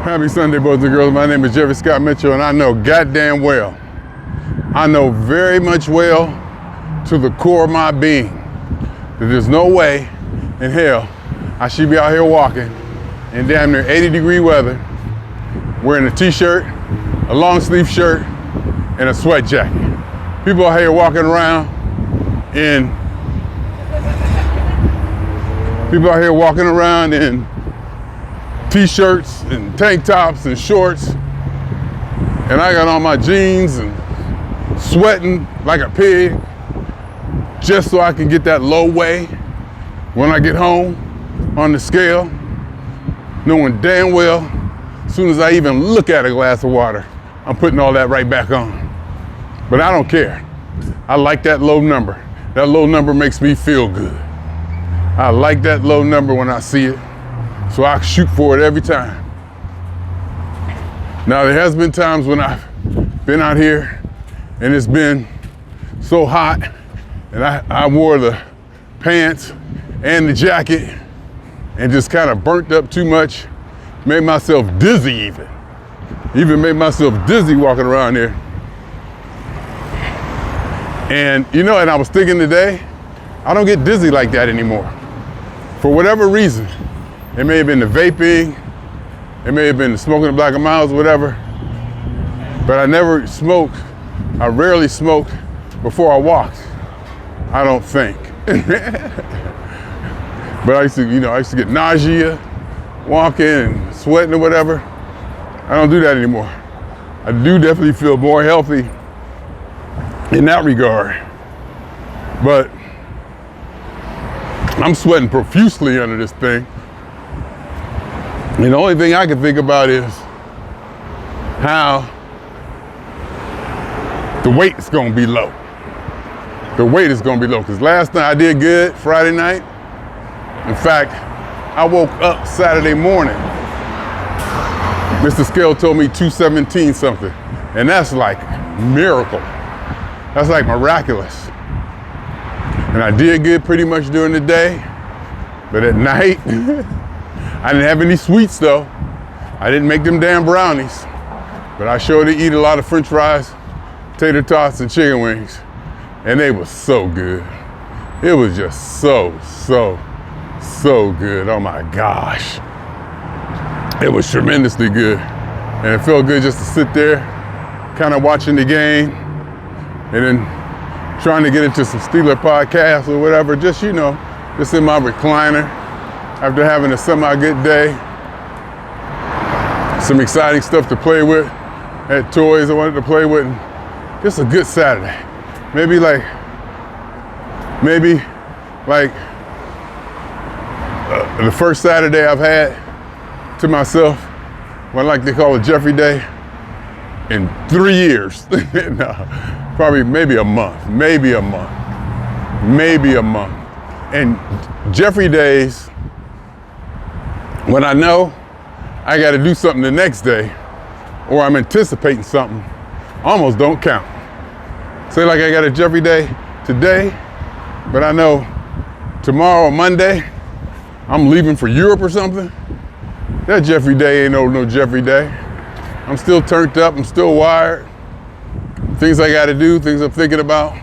Happy Sunday, boys and girls. My name is Jeffery Scott Mitchell, and I know goddamn well, I know very much well to the core of my being that there's no way in hell I should be out here walking in damn near 80-degree weather, wearing a t-shirt, a long sleeve shirt, and a sweat jacket. People out here walking around in t-shirts and tank tops and shorts, and I got on my jeans and sweating like a pig just so I can get that low weigh when I get home on the scale, knowing damn well as soon as I even look at a glass of water, I'm putting all that right back on. But I don't care. I like that low number. That low number makes me feel good. I like that low number when I see it, so I shoot for it every time. Now, there has been times when I've been out here and it's been so hot and I wore the pants and the jacket and just kind of burnt up too much, made myself dizzy even made myself dizzy walking around here. And you know, and I was thinking today, I don't get dizzy like that anymore. For whatever reason, it may have been the vaping, it may have been the smoking the Black and Miles, whatever, but I rarely smoked before I walked, I don't think. But I used to get nausea, walking and sweating or whatever. I don't do that anymore. I do definitely feel more healthy in that regard. But I'm sweating profusely under this thing. And the only thing I can think about is how the weight is gonna be low. The weight is gonna be low, because last night I did good, Friday night. In fact, I woke up Saturday morning. Mr. Scale told me 217 something, and that's like miracle. That's like miraculous. And I did good pretty much during the day, but at night, I didn't have any sweets though. I didn't make them damn brownies, but I sure did eat a lot of French fries, tater tots, and chicken wings, and they were so good. It was just so good. Oh my gosh. It was tremendously good. And it felt good just to sit there, kind of watching the game, and then trying to get into some Steeler podcasts or whatever, just in my recliner after having a semi-good day. Some exciting stuff to play with. Had toys I wanted to play with. Just a good Saturday. Maybe like the first Saturday I've had to myself, what I like to call a Jeffrey Day, in 3 years. No, probably maybe a month. And Jeffrey Days, when I know I got to do something the next day, or I'm anticipating something, almost don't count. Say like I got a Jeffrey Day today, but I know tomorrow or Monday, I'm leaving for Europe or something. That Jeffrey Day ain't no Jeffrey Day. I'm still turned up, I'm still wired. Things I gotta do, things I'm thinking about,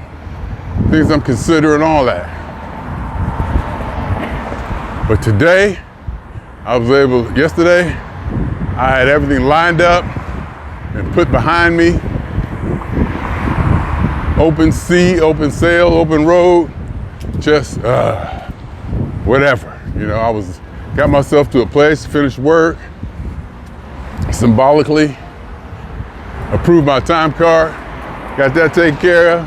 things I'm considering, all that. But today, yesterday, I had everything lined up and put behind me. Open sea, open sail, open road, just whatever. I got myself to a place, finished work, symbolically approved my time card, got that taken care of.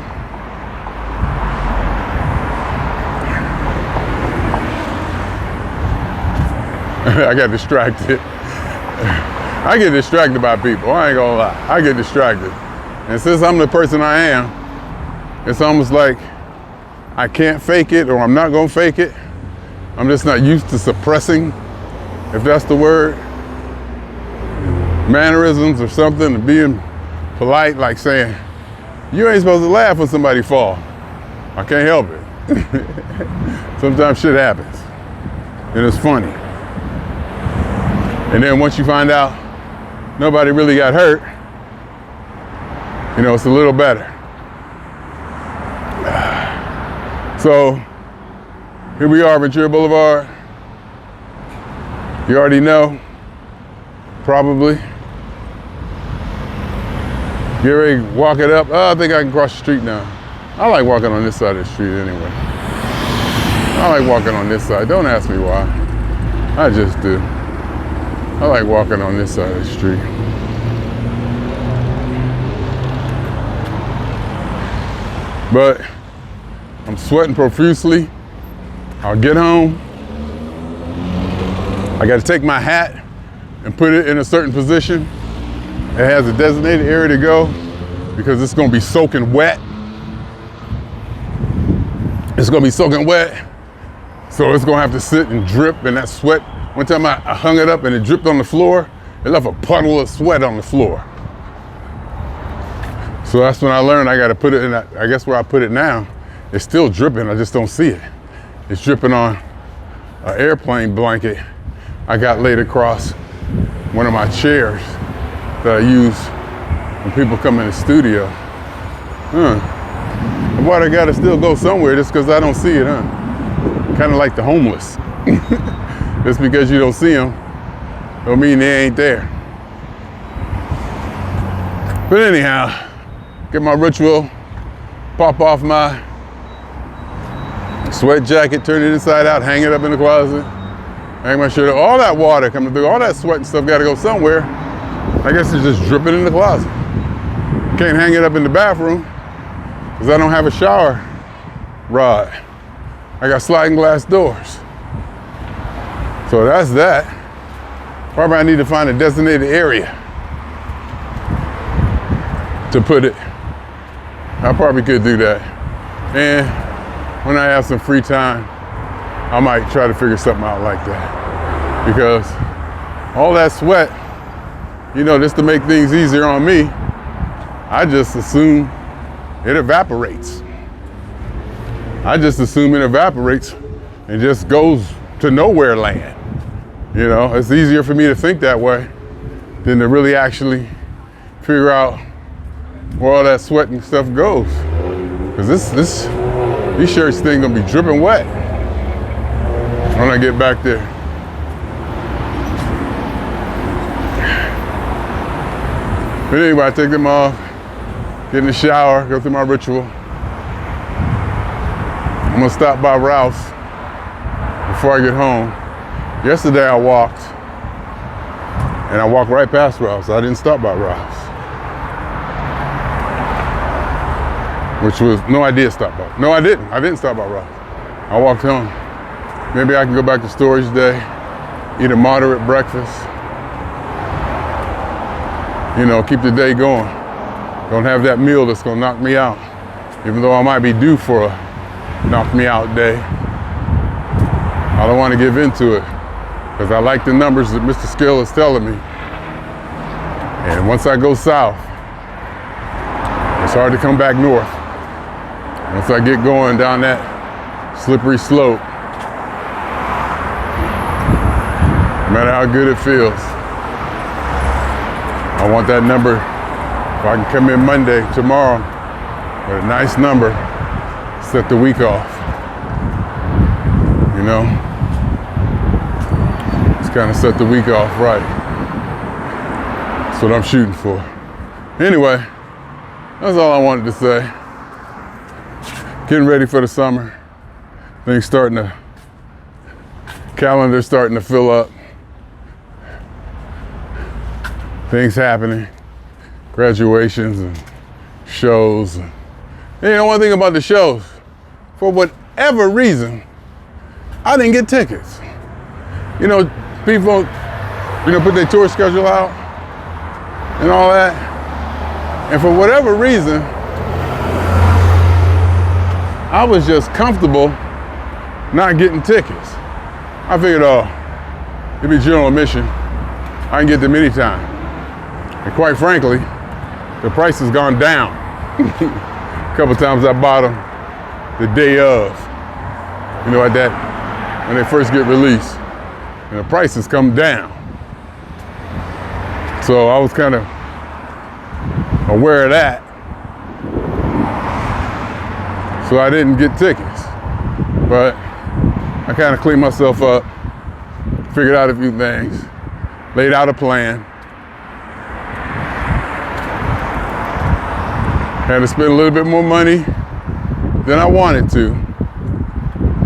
I got distracted. I get distracted by people, I ain't gonna lie. I get distracted. And since I'm the person I am, it's almost like I can't fake it, or I'm not gonna fake it. I'm just not used to suppressing, if that's the word, mannerisms or something, and being polite, like saying, you ain't supposed to laugh when somebody fall. I can't help it. Sometimes shit happens, and it's funny. And then once you find out nobody really got hurt, you know, it's a little better. So here we are, Ventura Boulevard. You already know, probably. Get ready to walk it up. Oh, I think I can cross the street now. I like walking on this side of the street anyway. I like walking on this side. Don't ask me why. I just do. I like walking on this side of the street. But I'm sweating profusely. I'll get home. I got to take my hat and put it in a certain position. It has a designated area to go because it's going to be soaking wet. It's going to be soaking wet. So it's going to have to sit and drip in that sweat. One time I hung it up and it dripped on the floor. It left a puddle of sweat on the floor. So that's when I learned I got to put it in that, I guess where I put it now, it's still dripping, I just don't see it. It's dripping on an airplane blanket I got laid across one of my chairs that I use when people come in the studio. The water gotta still go somewhere just because I don't see it, huh? Kind of like the homeless. Just because you don't see them, don't mean they ain't there. But anyhow, get my ritual, pop off my sweat jacket, turn it inside out, hang it up in the closet, hang my shirt up. All that water coming through, all that sweat and stuff gotta go somewhere. I guess it's just dripping in the closet. Can't hang it up in the bathroom because I don't have a shower rod. I got sliding glass doors. So that's that. Probably I need to find a designated area to put it. I probably could do that. And when I have some free time, I might try to figure something out like that. Because all that sweat, you know, just to make things easier on me, I just assume it evaporates. I just assume it evaporates and just goes to nowhere land. You know, it's easier for me to think that way than to really actually figure out where all that sweat and stuff goes. Because these shirts thing gonna be dripping wet when I get back there. But anyway, I take them off, get in the shower, go through my ritual. I'm gonna stop by Ralph's before I get home. Yesterday I walked, and I walked right past Ralph's. I didn't stop by Ralph's. Which was, no, I did stop by. No, I didn't. I didn't stop by Ralph's. I walked home. Maybe I can go back to storage day, eat a moderate breakfast. You know, keep the day going. Don't have that meal that's gonna knock me out. Even though I might be due for a knock me out day. I don't want to give into it because I like the numbers that Mr. Skill is telling me. And once I go south, it's hard to come back north. Once I get going down that slippery slope, no matter how good it feels, I want that number. If I can come in Monday, tomorrow, with a nice number, set the week off. You know? Just kind of set the week off right. That's what I'm shooting for. Anyway, that's all I wanted to say. Getting ready for the summer. Things calendar's starting to fill up. Things happening. Graduations and shows. And you know one thing about the shows, for whatever reason, I didn't get tickets. You know, people, you know, put their tour schedule out and all that. And for whatever reason, I was just comfortable not getting tickets. I figured, oh, it'd be general admission. I can get them anytime. And quite frankly, the price has gone down. A couple times I bought them the day of, you know, at that, when they first get released. And the prices come down. So I was kind of aware of that. So I didn't get tickets. But I kind of cleaned myself up, figured out a few things, laid out a plan. Had to spend a little bit more money than I wanted to,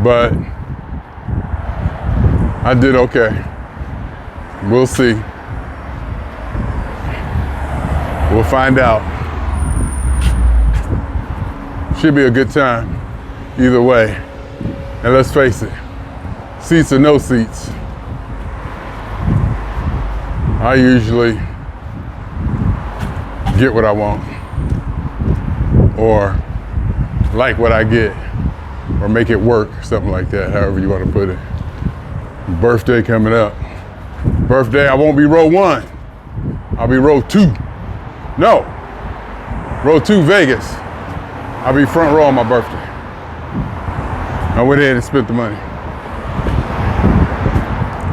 but I did okay. We'll see. We'll find out. Should be a good time either way. And let's face it, seats or no seats, I usually get what I want or like what I get or make it work, something like that, however you want to put it. Birthday coming up. Birthday, I won't be row 1. I'll be row 2. No, row 2 Vegas. I'll be front row on my birthday. I went ahead and spent the money.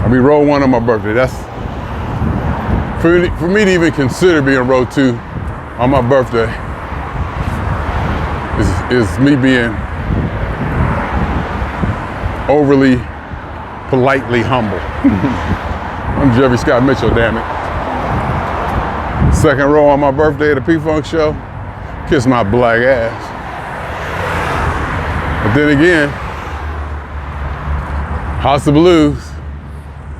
I'll be row 1 on my birthday. That's for me to even consider being row 2 on my birthday is me being overly politely humble. I'm Jeffery Scott Mitchell, damn it. Second row on my birthday at the P-Funk show. Kiss my black ass. But then again, House of Blues,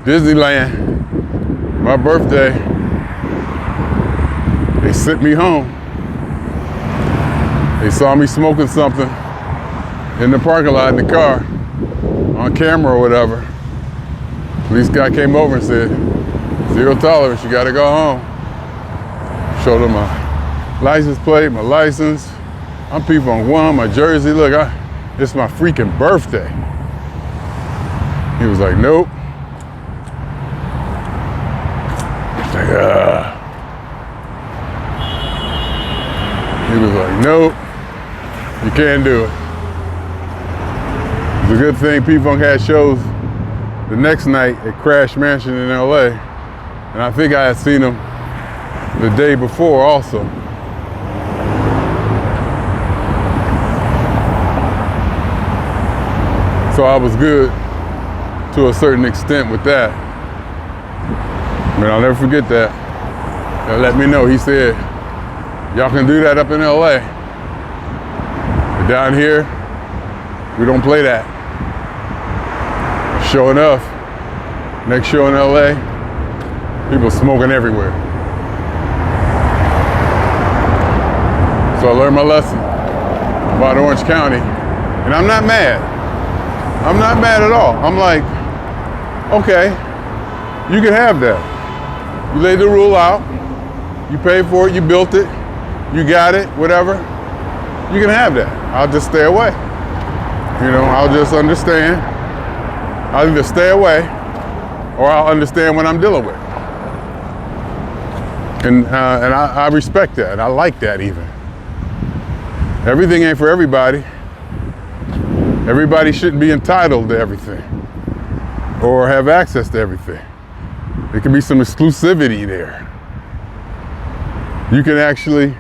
Disneyland, my birthday, they sent me home. They saw me smoking something in the parking lot in the car, on camera or whatever. Police guy came over and said, 0 tolerance, you gotta go home. Showed him my license plate, my license. I'm P-Funk 1, my jersey, look, it's my freaking birthday. He was like, nope. Like, He was like, nope, you can't do it. It's a good thing P-Funk had shows the next night at Crash Mansion in LA. And I think I had seen him the day before also. So I was good to a certain extent with that. I mean, I'll never forget that. They let me know. He said, y'all can do that up in LA. But down here, we don't play that. Sure enough, next show in LA, people smoking everywhere. So I learned my lesson about Orange County, and I'm not mad. I'm not mad at all. I'm like, okay, you can have that. You laid the rule out, you paid for it, you built it, you got it, whatever. You can have that. I'll just stay away. You know, I'll just understand. I'll either stay away or I'll understand what I'm dealing with. And I respect that. I like that even. Everything ain't for everybody. Everybody shouldn't be entitled to everything or have access to everything. There can be some exclusivity there. You can actually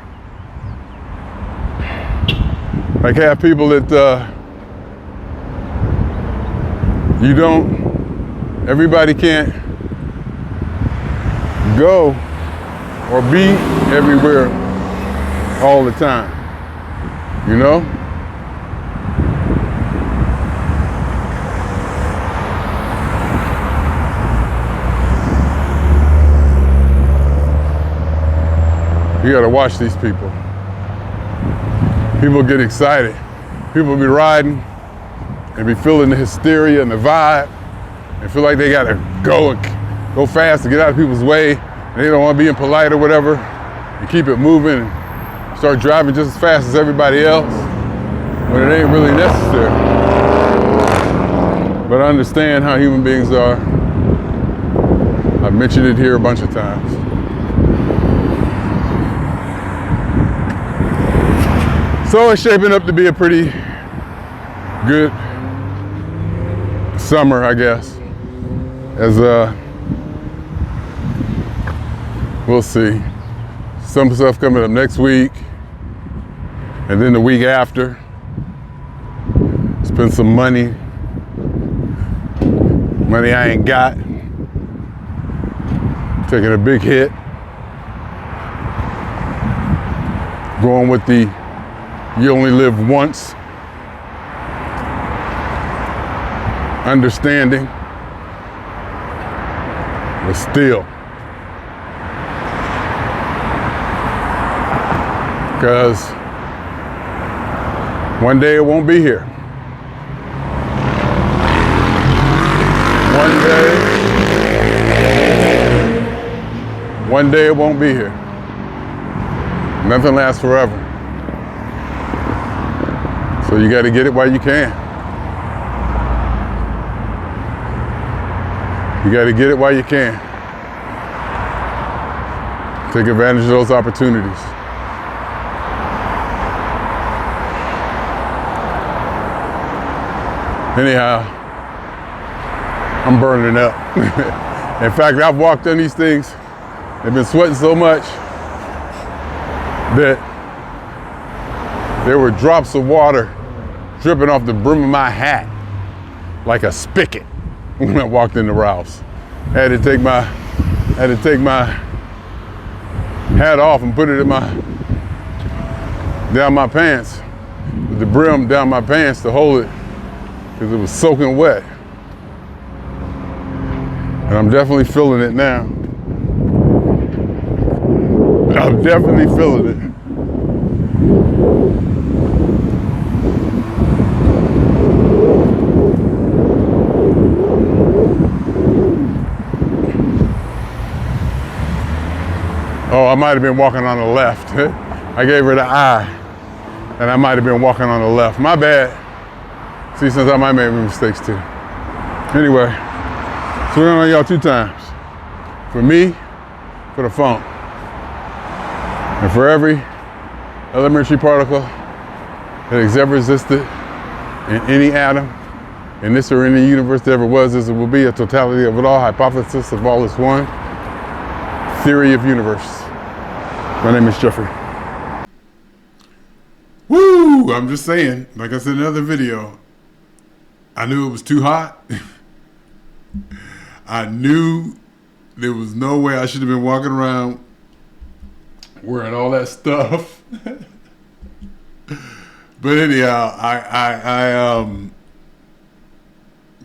like have people that everybody can't go or be everywhere all the time, you know? You gotta watch these people. People get excited. People be riding and be feeling the hysteria and the vibe and feel like they gotta go fast to get out of people's way. And they don't wanna be impolite or whatever. You keep it moving and start driving just as fast as everybody else when it ain't really necessary. But I understand how human beings are. I've mentioned it here a bunch of times. So it's shaping up to be a pretty good summer, I guess. As We'll see. Some stuff coming up next week, and then the week after. Spend some money I ain't got. Taking a big hit. Going with the you only live once understanding, but still. Because one day it won't be here. One day it won't be here. Nothing lasts forever. So you got to get it while you can. You got to get it while you can. Take advantage of those opportunities. Anyhow, I'm burning up. In fact, I've walked on these things. I've been sweating so much that there were drops of water dripping off the brim of my hat like a spigot when I walked into Ralph's. I had to take my hat off and put it in down my pants, with the brim down my pants to hold it, because it was soaking wet. And I'm definitely feeling it now. I'm definitely feeling it. Oh, I might have been walking on the left. I gave her the eye, and I might have been walking on the left. My bad. See, since I might make mistakes too. Anyway, swing on y'all 2 times. For me, for the phone. And for every elementary particle that has ever existed in any atom, in this or any universe that ever was, as it will be, a totality of it all, hypothesis of all is one, theory of universe. My name is Jeffrey. Woo! I'm just saying, like I said in another video, I knew it was too hot. I knew there was no way I should have been walking around wearing all that stuff. But anyhow, I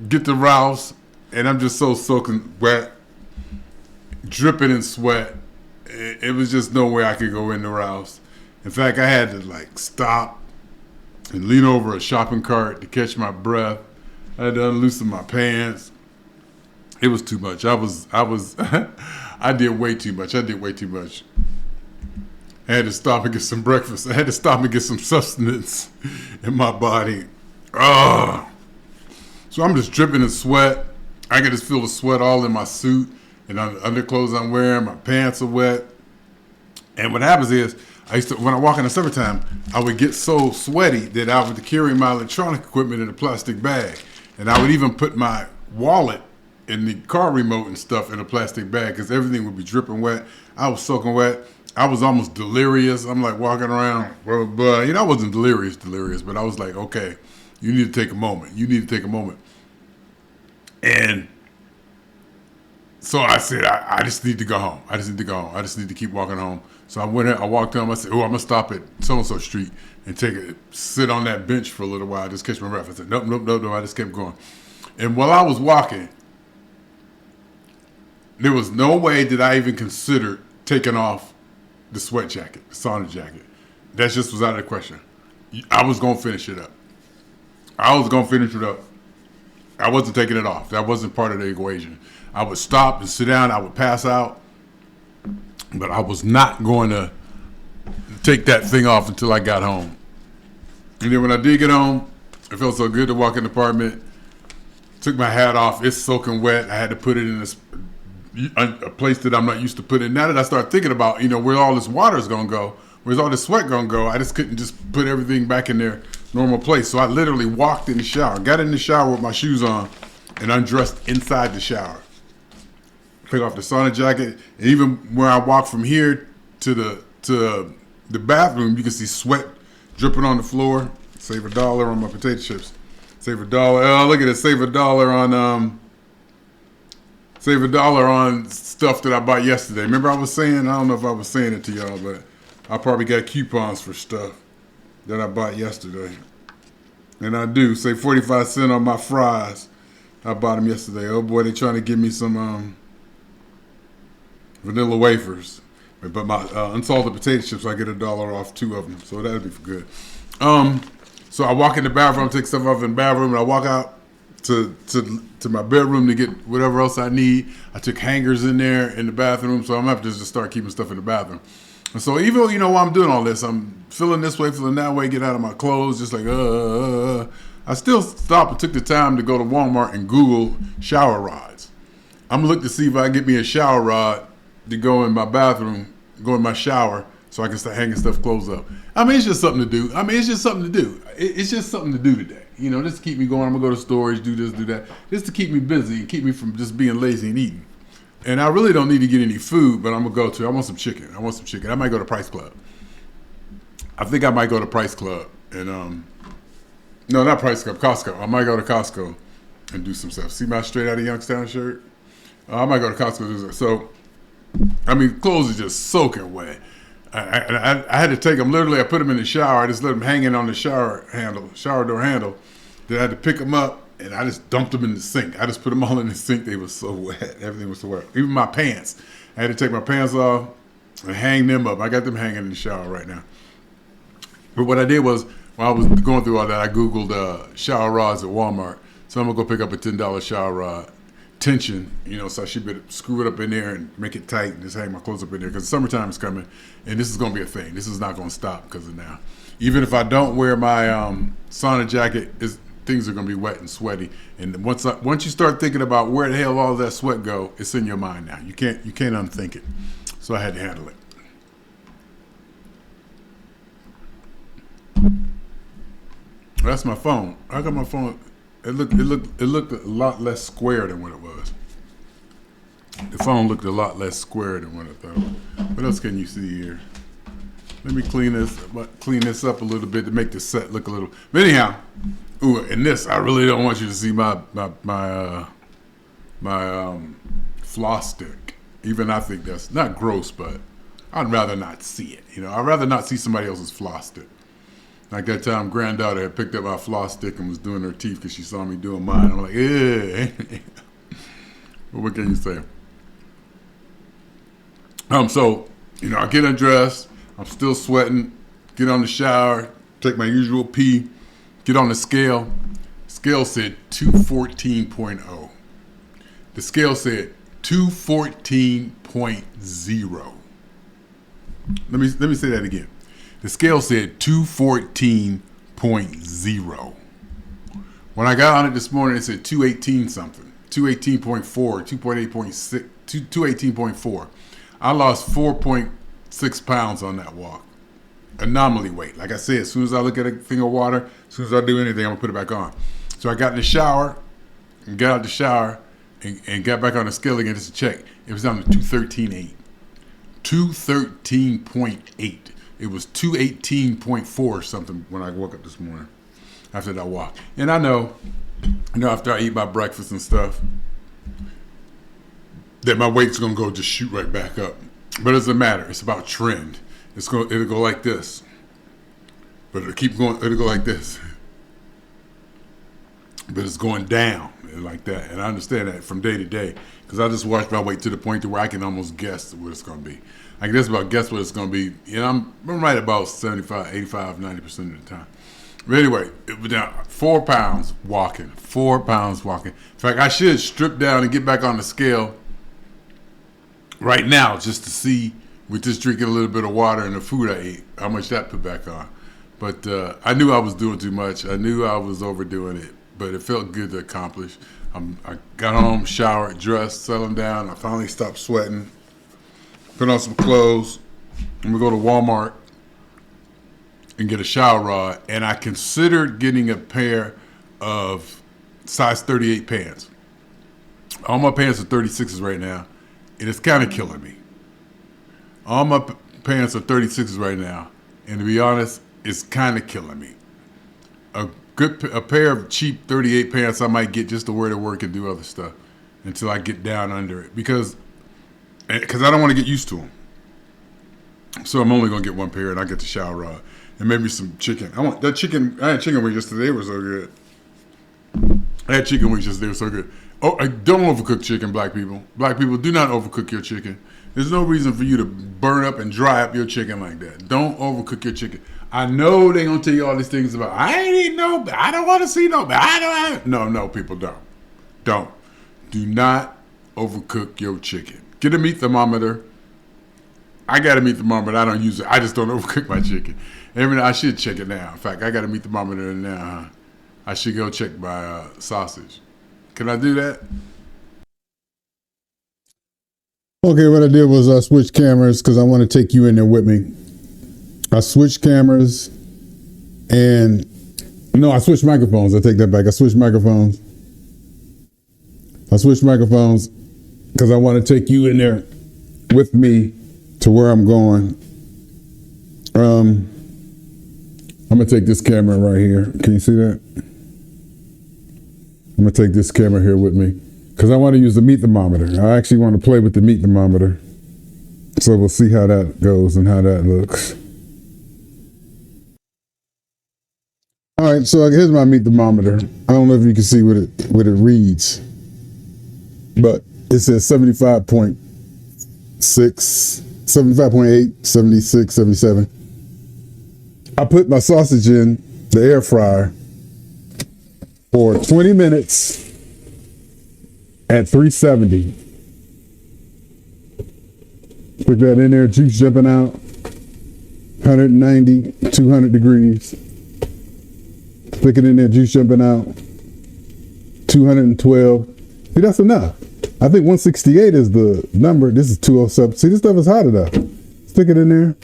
get to Ralph's and I'm just so soaking wet, dripping in sweat. It was just no way I could go into Ralph's. In fact, I had to like stop and lean over a shopping cart to catch my breath. I had to unloosen my pants. It was too much. I did way too much. I had to stop and get some breakfast. I had to stop and get some sustenance in my body. So I'm just dripping in sweat. I can just feel the sweat all in my suit and on the underclothes I'm wearing. My pants are wet. And what happens is, when I walk in the summertime, I would get so sweaty that I would carry my electronic equipment in a plastic bag. And I would even put my wallet and the car remote and stuff in a plastic bag because everything would be dripping wet. I was soaking wet. I was almost delirious. I'm like walking around, blah, blah, blah. You know, I wasn't delirious, but I was like, okay, you need to take a moment. And so I said, I just need to go home. I just need to keep walking home. So I walked home. I said, I'm going to stop at so-and-so street and sit on that bench for a little while, just catch my breath. I said, nope. I just kept going. And while I was walking, there was no way that I even considered taking off the sweat jacket, the sauna jacket. That just was out of the question. I was going to finish it up. I wasn't taking it off. That wasn't part of the equation. I would stop and sit down. I would pass out. But I was not going to take that thing off until I got home. And then when I did get home, it felt so good to walk in the apartment. Took my hat off. It's soaking wet. I had to put it in a place that I'm not used to putting. Now that I start thinking about, where all this water is going to go, where's all this sweat going to go, I just couldn't just put everything back in their normal place. So I literally walked in the shower, got in the shower with my shoes on, and undressed inside the shower. Take off the sauna jacket, and even when I walk from here to the bathroom, you can see sweat dripping on the floor. Save $1 on my potato chips. Save $1. Oh, look at it. Save $1 on stuff that I bought yesterday. Remember I was saying, I don't know if I was saying it to y'all, but I probably got coupons for stuff that I bought yesterday. And I do. Save 45 cents on my fries. I bought them yesterday. Oh boy, they trying to give me some vanilla wafers. But my unsalted potato chips, I get $1 off 2 of them. So that'd be good. So I walk in the bathroom, take stuff off in the bathroom, and I walk out to my bedroom to get whatever else I need. I took hangers in there in the bathroom, so I'm going to have to just start keeping stuff in the bathroom. And so even, while I'm doing all this, I'm feeling this way, feeling that way, get out of my clothes, just like, I still stopped and took the time to go to Walmart and Google shower rods. I'm going to look to see if I can get me a shower rod to go in my bathroom, go in my shower, so I can start hanging clothes up. I mean, it's just something to do. It's just something to do today. Just to keep me going. I'm going to go to storage, do this, do that. Just to keep me busy and keep me from just being lazy and eating. And I really don't need to get any food, but I'm going to go to, I want some chicken. I might go to Price Club. I think I might go to Price Club. And, no, not Price Club, Costco. I might go to Costco and do some stuff. See my Straight Outta Youngstown shirt? I might go to Costco and do that. So, clothes are just soaking wet. I had to take them, literally, I put them in the shower. I just let them hanging on the shower door handle. Then I had to pick them up, and I just dumped them in the sink. I just put them all in the sink. They were so wet. Everything was so wet. Even my pants. I had to take my pants off and hang them up. I got them hanging in the shower right now. But what I did was, while I was going through all that, I Googled shower rods at Walmart. So I'm going to go pick up a $10 shower rod. Tension, so I should better screw it up in there and make it tight and just hang my clothes up in there because summertime is coming and this is going to be a thing. This is not going to stop because of now. Even if I don't wear my sauna jacket, things are going to be wet and sweaty. And once you start thinking about where the hell all that sweat go, it's in your mind now. You can't unthink it. So I had to handle it. That's my phone. I got my phone. It looked a lot less square than what it was. The phone looked a lot less square than what I thought. What else can you see here? Let me clean this up a little bit to make the set look a little. But anyhow, and this I really don't want you to see my floss stick. Even I think that's not gross, but I'd rather not see it. I'd rather not see somebody else's floss stick. Like that time, granddaughter had picked up my floss stick and was doing her teeth because she saw me doing mine. I'm like, yeah. But what can you say? So, I get undressed. I'm still sweating. Get on the shower. Take my usual pee. Get on the scale. Scale said 214.0. The scale said 214.0. Let me say that again. The scale said 214.0. When I got on it this morning, it said 218 something. 218.4, 2.8.6, 218.4. I lost 4.6 pounds on that walk. Anomaly weight. Like I said, as soon as I look at a thing of water, as soon as I do anything, I'm going to put it back on. So I got in the shower and got out the shower and got back on the scale again just to check. It was down to 213.8. 213.8. It was 218.4 or something when I woke up this morning after that walk. And I know, after I eat my breakfast and stuff, that my weight's going to go just shoot right back up. But it doesn't matter. It's about trend. It'll go like this. But it'll keep going. It'll go like this. But it's going down like that. And I understand that from day to day because I just watch my weight to the point to where I can almost guess what it's going to be. I can just about guess what it's going to be. I'm right about 75, 85, 90% of the time. But anyway, it was down 4 pounds walking. 4 pounds walking. In fact, I should strip down and get back on the scale right now just to see, with just drinking a little bit of water and the food I ate, how much that put back on. But I knew I was doing too much. I knew I was overdoing it. But it felt good to accomplish. I got home, showered, dressed, settled down. I finally stopped sweating. Put on some clothes, and we go to Walmart and get a shower rod. And I considered getting a pair of size 38 pants. All my pants are 36s right now, and it's kind of killing me. All my pants are 36s right now, and to be honest, it's kind of killing me. A pair of cheap 38 pants I might get just to wear to work and do other stuff until I get down under it, because I don't want to get used to them. So I'm only gonna get one pair, and I get the shower rod and maybe some chicken. I want that chicken. I had chicken wings yesterday. It was so good. I had chicken wings yesterday. It was so good. Oh, don't overcook chicken, black people. Black people, do not overcook your chicken. There's no reason for you to burn up and dry up your chicken like that. Don't overcook your chicken. I know they're gonna tell you all these things about, I ain't eating no, I don't want to see no, no, people, don't. Do not overcook your chicken. Get a meat thermometer. I got a meat thermometer. I don't use it. I just don't overcook my chicken. I should check it now. In fact, I got a meat thermometer now. I should go check my sausage. Can I do that? Okay, what I did was I switched cameras because I want to take you in there with me. I switched cameras and I switched microphones. I take that back. I switched microphones because I want to take you in there with me to where I'm going. I'm gonna take this camera right here. Can you see that? I'm gonna take this camera here with me because I want to use the meat thermometer. I actually want to play with the meat thermometer. So we'll see how that goes and how that looks. All right, so here's my meat thermometer. I don't know if you can see what it reads, but it says 75.6, 75.8, 76, 77. I put my sausage in the air fryer for 20 minutes at 370. Put that in there, juice jumping out, 190, 200 degrees. Stick it in there, juice jumping out, 212. See, that's enough. I think 168 is the number. This is 207. See, this stuff is hot enough. Stick it in there.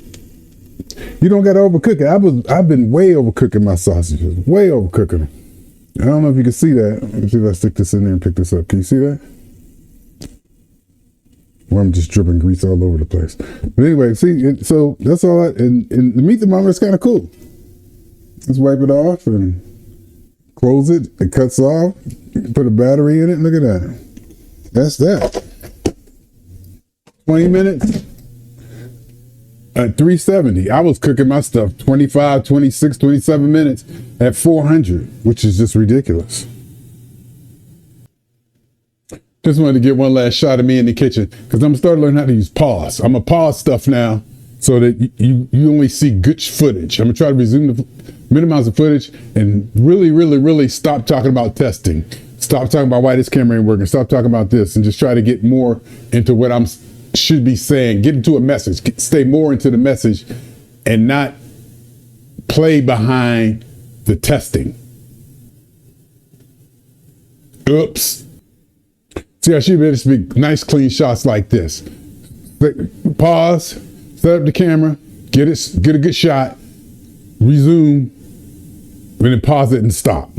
You don't got to overcook it. I've been way overcooking my sausages. Way overcooking them. I don't know if you can see that. Let me see if I stick this in there and pick this up. Can you see that? Well, I'm just dripping grease all over the place. But anyway, see, so that's all. And the meat thermometer is kind of cool. Let's wipe it off and close it. It cuts off. Put a battery in it. Look at that. That's that. 20 minutes at 370. I was cooking my stuff 25, 26, 27 minutes at 400, which is just ridiculous. Just wanted to get one last shot of me in the kitchen because I'm going to start learning how to use pause. I'm going to pause stuff now so that you only see good footage. I'm going to try to minimize the footage and really stop talking about testing. Stop talking about why this camera ain't working. Stop talking about this and just try to get more into what I'm should be saying. Get into a message. Stay more into the message and not play behind the testing. Oops. See, I should be able to make nice clean shots like this. Pause, set up the camera, get a good shot, resume, and then pause it and stop.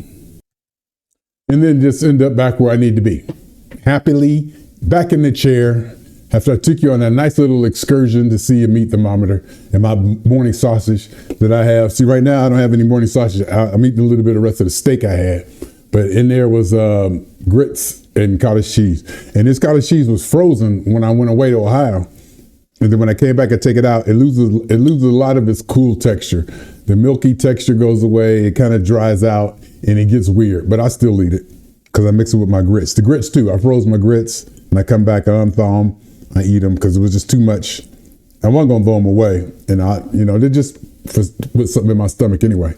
And then just end up back where I need to be. Happily back in the chair after I took you on a nice little excursion to see a meat thermometer and my morning sausage that I have. See, right now I don't have any morning sausage. I'm eating a little bit of the rest of the steak I had. But in there was grits and cottage cheese. And this cottage cheese was frozen when I went away to Ohio. And then when I came back, I take it out, it loses a lot of its cool texture. The milky texture goes away, it kind of dries out, and it gets weird. But I still eat it because I mix it with my grits. The grits too, I froze my grits, and I come back, I unthaw them, I eat them because it was just too much. I wasn't gonna throw them away, and they're just put something in my stomach anyway.